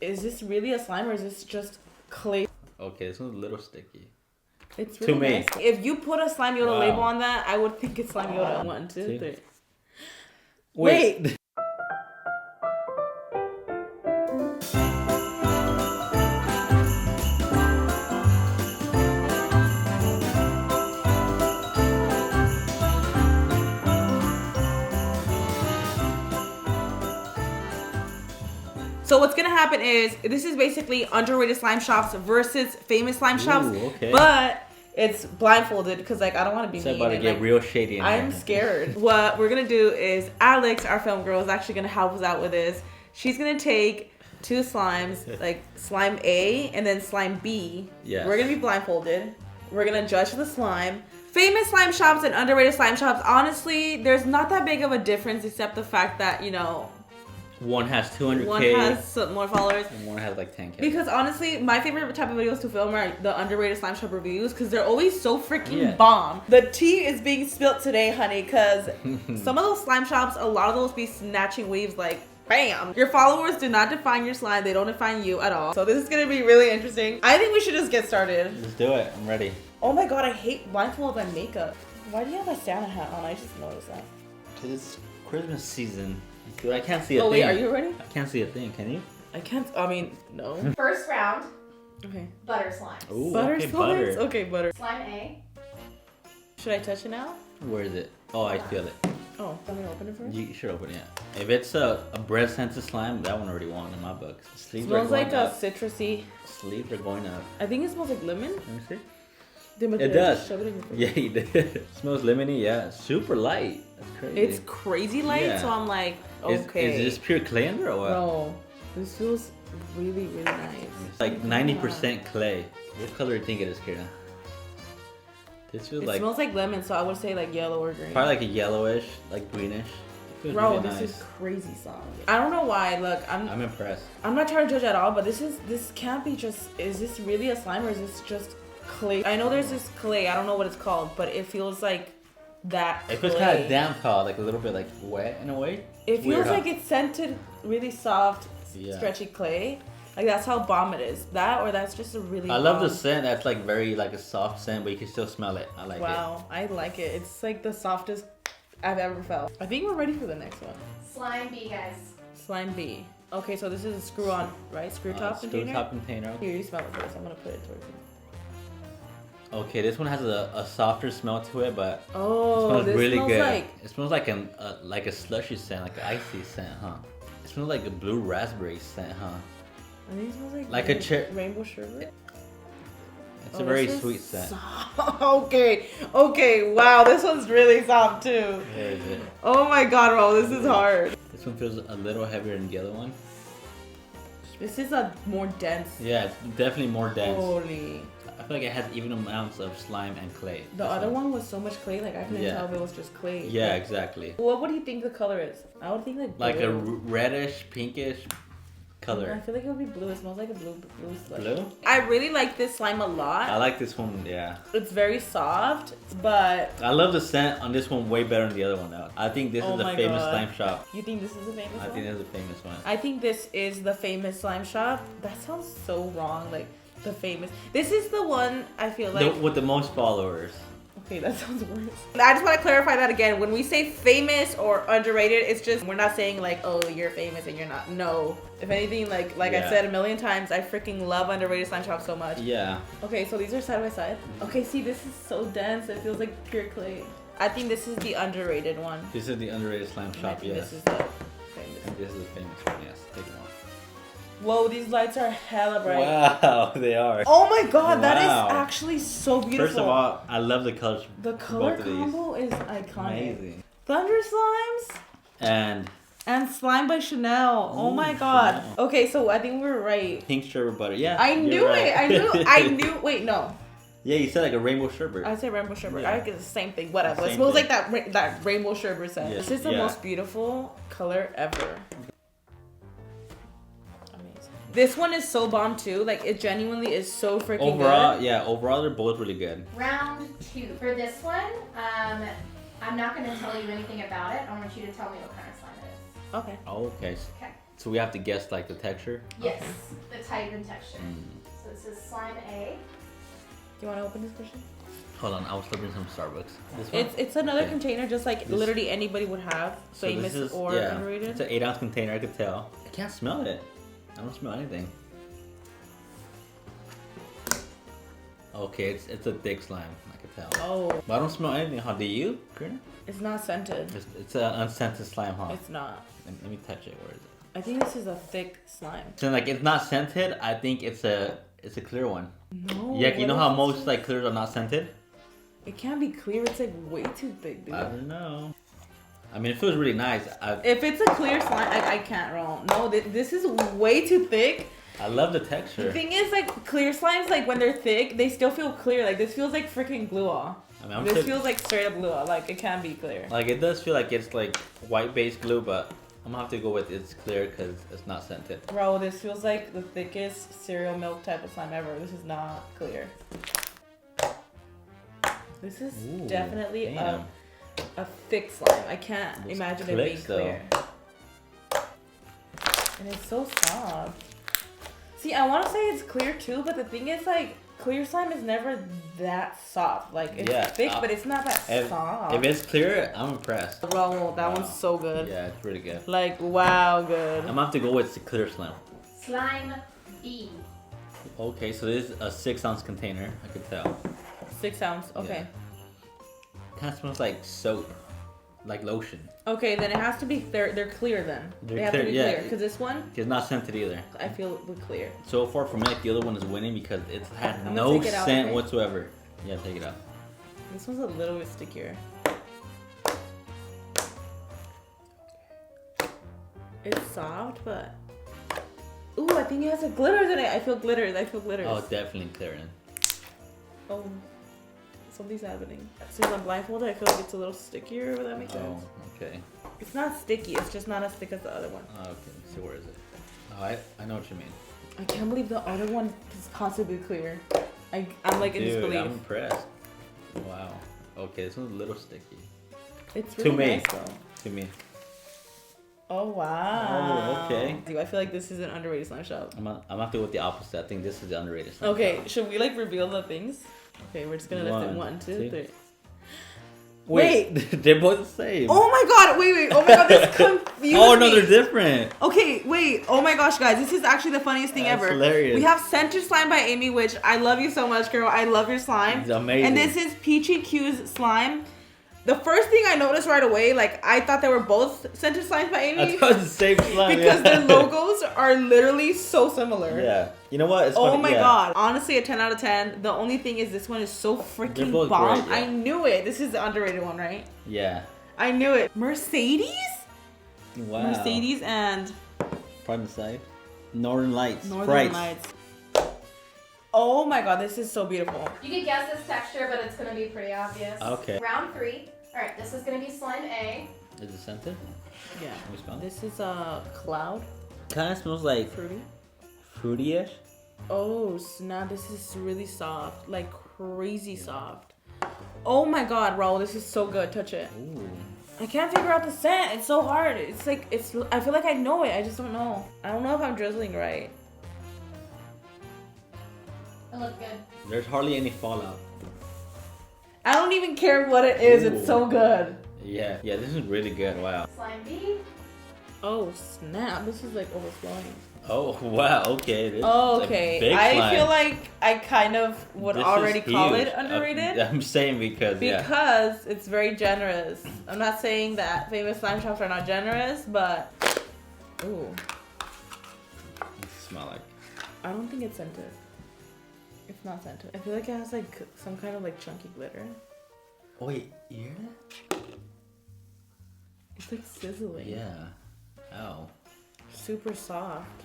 Is this really a slime or is this just clay? Okay, this one's a little sticky. It's really to me. nice. If you put a Slime Yoda label on that, I would think it's Slime Yoda. 1, 2, 3. Wait. So what's gonna happen is this is basically underrated slime shops versus famous slime shops, okay. but it's blindfolded because like I don't want to be mean. About to get real shady. I'm scared. What we're gonna do is Alex, our film girl, is actually gonna help us out with this. She's gonna take 2 slimes, like slime A and then slime B. Yeah. We're gonna be blindfolded. We're gonna judge the slime. Famous slime shops and underrated slime shops. Honestly, there's not that big of a difference except the fact that one has 200K. One has some more followers. And one has like 10K. Because honestly, my favorite type of videos to film are the underrated slime shop reviews because they're always so freaking bomb. The tea is being spilt today, honey, because some of those slime shops, a lot of those be snatching waves like bam. Your followers do not define your slime. They don't define you at all. So this is going to be really interesting. I think we should just get started. Let's do it. I'm ready. Oh my god, I hate blindfold and makeup. Why do you have a Santa hat on? I just noticed that. Because it's Christmas season. Dude, I can't see a thing. Oh wait, are you ready? I can't see a thing, can you? I can't, I mean, no. First round. Okay. Butter slimes. Ooh, Butter okay, slimes? butter. Okay, butter. Slime A. Should I touch it now? Where is it? Oh, I feel it. Oh, let me open it first? You should open it, yeah. If it's a bread scented slime, that one already won in my book. Sleeves Smells like a up. citrusy. Sleeves are going up. I think it smells like lemon. Let me see. It does. Shove it in your face. Yeah, he did. Smells lemony, yeah. Super light. That's crazy. It's crazy light, Yeah. so I'm like, okay. Is this pure clay under or what? No, this feels really, really nice. It's like 90% clay. What color do you think it is, Kira? This feels It like smells like lemon, so I would say like yellow or green. probably like a yellowish, like greenish. Feels Bro, really this nice. is crazy soft. I don't know why. Look, I'm impressed. I'm not trying to judge at all, but this can't be just. Is this really a slime or is this just clay? I know there's this clay. I don't know what it's called, but it feels like that. It feels kind of damp, like a little bit like wet in a way. It feels Weird, like huh? it's scented, really soft, stretchy clay. Like that's how bomb it is. That or that's just a really. I love the scent. That's like very like a soft scent, but you can still smell it. I like it. Wow, I like it. It's like the softest I've ever felt. I think we're ready for the next one. Slime B, guys. Slime B. Okay, so this is a screw on, right? Screw top container? Screw top container. Here, you smell it first. I'm gonna put it towards you. Okay, this one has a softer smell to it, but it Oh, smells this really smells good. like... It smells like a slushy scent, like an icy scent, huh? It smells like a blue raspberry scent, huh? I think it smells Like a rainbow sherbet. It's a very sweet scent. Okay, wow, this one's really soft too. Where is it? Oh my god, bro, this is hard. This one feels a little heavier than the other one. This is a more dense. Yeah, it's definitely more dense. Holy. I feel like it has even amounts of slime and clay. The other one was so much clay, like I couldn't tell if it was just clay. Yeah, Like, exactly. what do you think the color is? I would think like Like a blue. reddish, pinkish I color. feel like it would be blue. It smells like a blue slush. Blue? I really like this slime a lot. I like this one, yeah. It's very soft, but I love the scent on this one way better than the other one now. I think this is the my famous God. slime shop. you think this is a famous I one? think this is the famous one. I think this is the famous slime shop. That sounds so wrong. Like the famous. This is the one I feel like. With the most followers. Okay, that sounds worse. I just want to clarify that again. When we say famous or underrated, it's just we're not saying like, oh, you're famous and you're not. No. If anything, like I said a million times, I freaking love underrated slime shops so much. Yeah. Okay, so these are side by side. Okay, see, this is so dense. It feels like pure clay. I think this is the underrated one. This is the underrated slime And I shop, think yes. This is the famous. And this is the famous one, yes. Take it off. Whoa, these lights are hella bright. Wow, they are. Oh my god, that Wow. is actually so beautiful. First of all, I love the colors. the color both of these. combo is iconic. Amazing. Thunder slimes And slime by Chanel. Oh Ooh, my god. Chanel. Okay, so I think we're right. pink sherbet butter. Yeah. I you're knew right. it. I knew. Wait, no. Yeah, you said like a rainbow sherbet. I said rainbow sherbet. Yeah. I get the same thing. Whatever. It Same smells thing. like that rainbow sherbet scent. Yeah. This is the Yeah. most beautiful color ever. Amazing. This one is so bomb too. Like it genuinely is so freaking Overall, good. yeah, overall they're both really good. Round 2. For this one, I'm not going to tell you anything about it. I want you to tell me what kind of slime it is. Okay. Oh, okay. Okay. So we have to guess like the texture? Yes, the type and texture. So this is slime A. Do you want to open this question? Hold on, I was looking some Starbucks. This one? It's another container, just like literally anybody would have. So Famous this is, or underrated. It's an 8-ounce container, I could tell. I can't smell it. I don't smell anything. Okay, it's a thick slime, I could tell. Oh. But I don't smell anything. How do you, Karina? It's not scented. It's an unscented slime, huh? It's not. Let me touch it. Where is it? I think this is a thick slime. So like it's not scented. I think it's a clear one. No. Yeah, you know how most like clears are not scented? It can't be clear. It's like way too thick, dude. I don't know. I mean, it feels really nice. If it's a clear slime, I can't roll. No, this is way too thick. I love the texture. The thing is, like, clear slimes, like, when they're thick, they still feel clear. Like, this feels like freaking glue-all. I mean, this feels like straight up glue-all. Like, it can't be clear. Like, it does feel like it's, like, white-based glue, but I'm gonna have to go with it's clear because it's not scented. Bro, this feels like the thickest cereal milk type of slime ever. This is not clear. This is definitely a thick slime. I can't imagine it being clear. And it's so soft. See, I want to say it's clear too, but the thing is, like, clear slime is never that soft. Like, it's thick, but it's not that soft. If it's clear, I'm impressed. Bro, that one's so good. Yeah, it's really good. Like, wow, good. I'm gonna have to go with the clear slime. Slime B. Okay, so this is a 6-ounce container, I could tell. 6 ounce, okay. Yeah. Kind of smells like soap, like lotion. Okay, then it has to be, they're clear then. They have to be clear, because this one, it's not scented either. I feel clear. So far for me, like, the other one is winning because it's had no scent whatsoever. Yeah, take it out. This one's a little bit stickier. It's soft, but... Ooh, I think it has a glitters in it. I feel glitters. Oh, definitely clearing. Oh, something's happening. Since I'm blindfolded, I feel like it's a little stickier, if that makes sense. Oh, okay. It's not sticky, it's just not as thick as the other one. Oh, okay, so where is it? Oh, I know what you mean. I can't believe the other one is constantly clear. I'm like in disbelief. I'm impressed. Wow. Okay, this one's a little sticky. It's really nice though. To me. Oh wow. Oh, okay. I feel like this is an underrated slime shop. I'm gonna have to go with the opposite. I think this is the underrated slime Okay, shop. should we like reveal the things? Okay, we're just gonna lift it. 1, 2, 3. Wait, they're both the same. Oh my god, wait. Oh my god, this confused me. Oh no, they're different. Okay, wait. Oh my gosh, guys, this is actually the funniest thing ever. Hilarious. We have Scented Slime by Amy, which I love you so much, girl. I love your slime. It's amazing. And this is Peachy Q's slime. The first thing I noticed right away, like, I thought they were both Scented Slimes by Amy. I thought it was the same slime. Because their logos are literally so similar. Yeah. You know what? It's oh funny, my god. Honestly, a 10 out of 10. The only thing is this one is so freaking bomb. Great, yeah. I knew it. This is the underrated one, right? Yeah. I knew it. Mercedes? Wow. Mercedes and... Pardon the side. Northern Lights. Northern Lights. Oh my god, this is so beautiful. You can guess this texture, but it's going to be pretty obvious. Okay. Round 3. Alright, this is going to be slime A. Is it scented? Yeah. Can we smell it? This is a cloud. Kind of smells like Fruity. fruity-ish. Oh snap, this is really soft. Like crazy soft. Oh my god, Raul, this is so good. Touch it. Ooh. I can't figure out the scent. It's so hard. It's like, I feel like I know it. I just don't know. I don't know if I'm drizzling right. It looks good. There's hardly any fallout. I don't even care what it is. Ooh. It's so good. Yeah, this is really good. Wow. Slime B. Oh snap, this is like overflowing. Oh wow. Okay. This Oh, is a okay. big I slime. feel like I kind of would This already is call huge. it underrated. I'm saying because it's very generous. I'm not saying that famous slime shops are not generous, but ooh, It smell like. I don't think it's scented. It's not scented. I feel like it has like some kind of like chunky glitter. Oh wait, you hear that? It's like sizzling. Yeah. Oh. Super soft.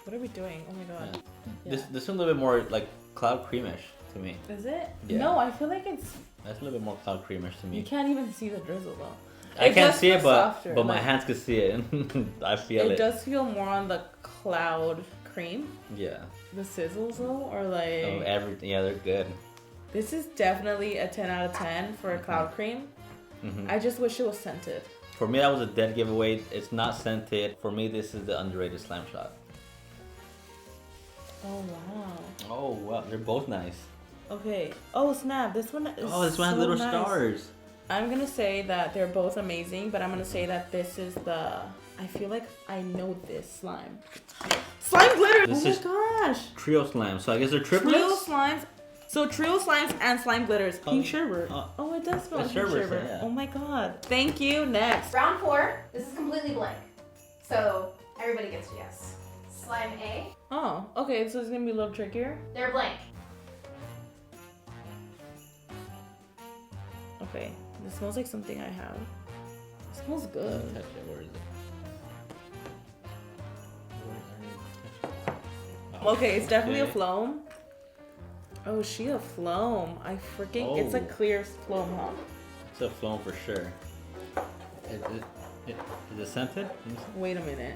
What are we doing? Oh my god. Yeah. Yeah. This one's a little bit more like cloud creamish to me. Is it? Yeah. No, I feel like it's. That's a little bit more cloud creamish to me. You can't even see the drizzle though. I can't does see it, feel but softer, my like- hands can see it. I feel it. It does feel more on the cloud cream. Yeah. The sizzles though, or like. Oh, everything. Yeah, they're good. This is definitely a 10 out of 10 for a cloud cream. I just wish it was scented. For me, that was a dead giveaway. It's not scented. For me, this is the underrated slime shop. Oh wow. Oh wow, they're both nice. Okay. Oh snap! This one is this one has little nice. stars. I'm gonna say that they're both amazing, but I'm gonna say that this is the. I feel like I know this slime. Slime glitter. This is gosh. Trio slime. So I guess they're triplets. Trio slimes. So trio slimes and slime glitters. Pink sherbet. Oh, it does smell like pink sherbet. Yeah. Oh my god. Thank you. Next. Round 4. This is completely blank. So everybody gets to guess. Slime A. Oh, okay. So it's gonna be a little trickier. They're blank. Okay. This smells like something I have. It smells good. Touch it. Where is it? Okay, it's definitely a floam. Oh, she a floam. I freaking. It's a clear floam, huh? It's a floam for sure. Is it scented? Wait a minute.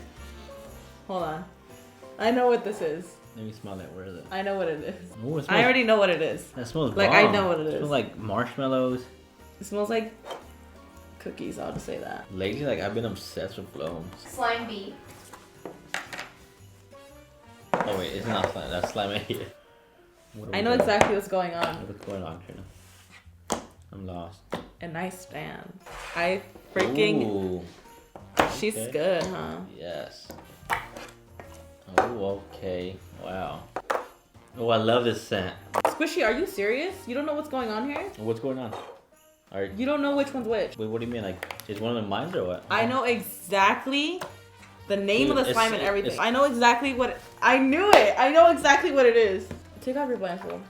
Hold on. I know what this is. Let me smell it. Where is it? I know what it is. Ooh, it smells, I already know what it is. That smells like bomb. I know what it is. It smells like marshmallows. It smells like cookies. I'll just say that. Lately, like I've been obsessed with floams. Slime B. Oh wait, it's not slime. That's slime A. I know exactly what's going on. What's going on, Trina? I'm lost. A nice stand. I freaking. Ooh. She's good, huh? Yes. Oh, okay. Wow. Oh, I love this scent. Squishii, are you serious? You don't know what's going on here? What's going on? You don't know which one's which. Wait, what do you mean? Like, is one of them mine or what? I know exactly the name of the slime and everything. I know exactly what. I knew it. I know exactly what it is. Take off your blindfold.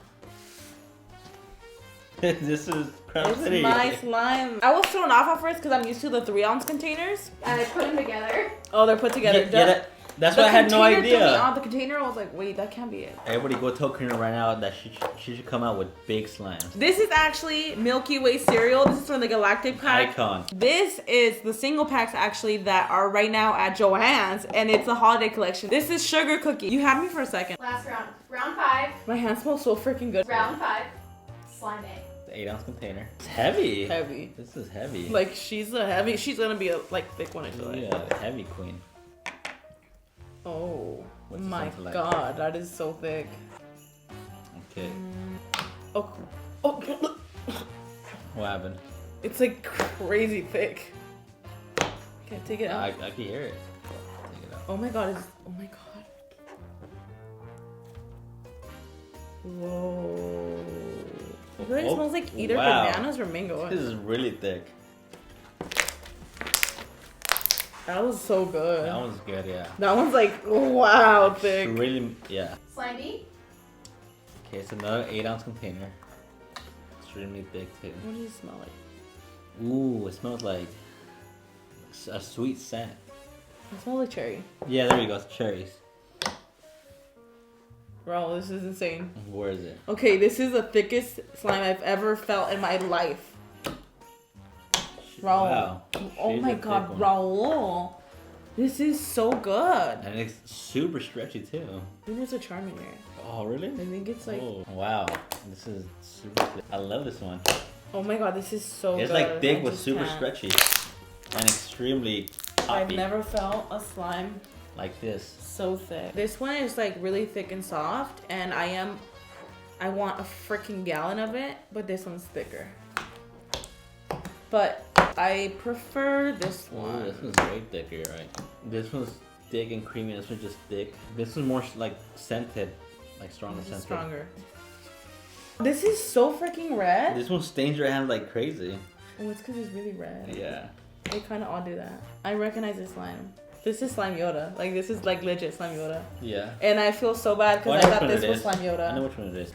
This is crazy. It's my slime. I was thrown off at first because I'm used to the 3-ounce containers. And I put them together. Oh, they're put together. Yeah, that's why I had no idea. The container, I was like, wait, that can't be it. Everybody go tell Karina right now that she should come out with big slimes. This is actually Milky Way cereal. This is from the Galactic pack. Icon. This is the single packs actually that are right now at Joann's, and it's a holiday collection. This is sugar cookie. You had me for a second. Last round. Round 5. My hands smell so freaking good. Round 5. Slime A. The 8-ounce container. It's heavy. Heavy. This is heavy. Like she's gonna be a thick one, I feel like. Yeah, heavy queen. Oh What's it my like? god, that is so thick. Okay. Oh. What happened? It's like crazy thick. Can't take it out. I can hear it. Take it out. Oh my god, oh my god. Whoa. I feel like it smells like either bananas or mango. This is really thick. That was so good. That one's good, yeah. That one's like, wow, thick. It's really, yeah. Slime B. Okay, it's another 8-ounce container. Extremely thick too. What does it smell like? Ooh, it smells like a sweet scent. It smells like cherry. Yeah, there you go. It's cherries. Bro, this is insane. Where is it? Okay, this is the thickest slime I've ever felt in my life. Raul. Wow. Oh She's my a god, thick one. Raul. This is so good. And it's super stretchy too. I think there's a charm in there. Oh, really? I think it's like... Oh, wow. This is super thick. I love this one. Oh my god, this is so good. It's like thick I but just super can't. stretchy. And extremely poppy. I've never felt a slime like this. so thick. This one is like really thick and soft, and I want a freaking gallon of it, but this one's thicker. But I prefer this one. Ooh, this one's way thicker, right? This one's thick and creamy. This one's just thick. This one's more like scented, like stronger This is scented. stronger. This is so freaking red. This one stains your hand like crazy. Oh, it's because it's really red. Yeah. They kind of all do that. I recognize this slime. This is Slime Yoda. Like, this is like legit Slime Yoda. Yeah. And I feel so bad because I thought this was Slime Yoda. I know which one it is.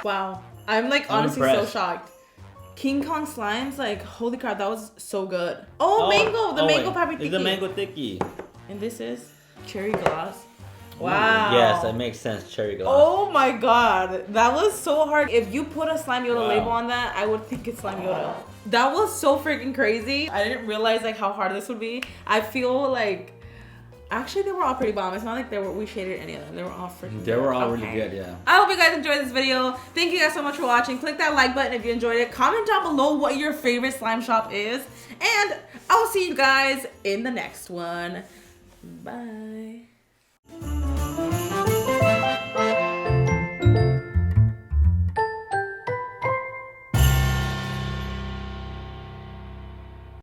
Wow. I'm like I'm honestly impressed. so shocked. King Kong slimes, like, holy crap, that was so good. Oh, mango! The mango paprika. It's the mango thicky. And this is cherry gloss. Ooh, Wow. yes, that makes sense. Cherry gloss. Oh my god. That was so hard. If you put a Slime Yoda Wow. label on that, I would think it's Slime Yoda. That was so freaking crazy. I didn't realize like how hard this would be. I feel like Actually, they were all pretty bomb. It's not like we shaded any of them. They were all freaking They were all good. really good, yeah. I hope you guys enjoyed this video. Thank you guys so much for watching. Click that like button if you enjoyed it. Comment down below what your favorite slime shop is. And I'll see you guys in the next one. Bye.